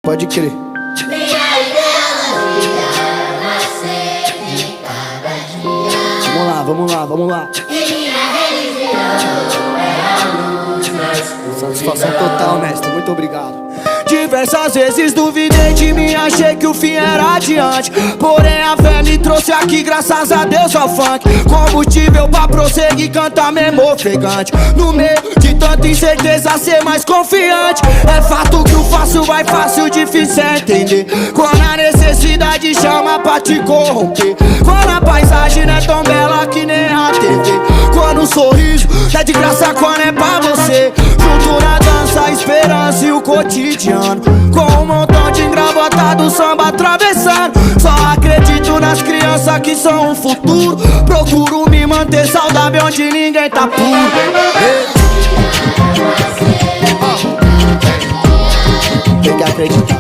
Pode crer. Vamos lá, vamos lá. Satisfação total, mestre, muito obrigado. Diversas vezes duvidei de mim, achei que o fim era adiante. Porém a fé me trouxe aqui, graças a Deus ao funk. Combustível pra prosseguir, cantar mesmo ofegante. No meio de tanta incerteza, ser mais confiante. É fato que o fácil vai fácil, difícil é entender. Quando a necessidade chama pra te corromper. Quando a paisagem não é tão bela que nem a TV. Quando o sorriso é de graça, quando é pra você. Junto na dança, a esperança e o cotidiano. Com um montão de engravatados, samba atravessando. Só acredito nas crianças que são o futuro. Procuro me manter saudável onde ninguém tá puro. Tem que acreditar.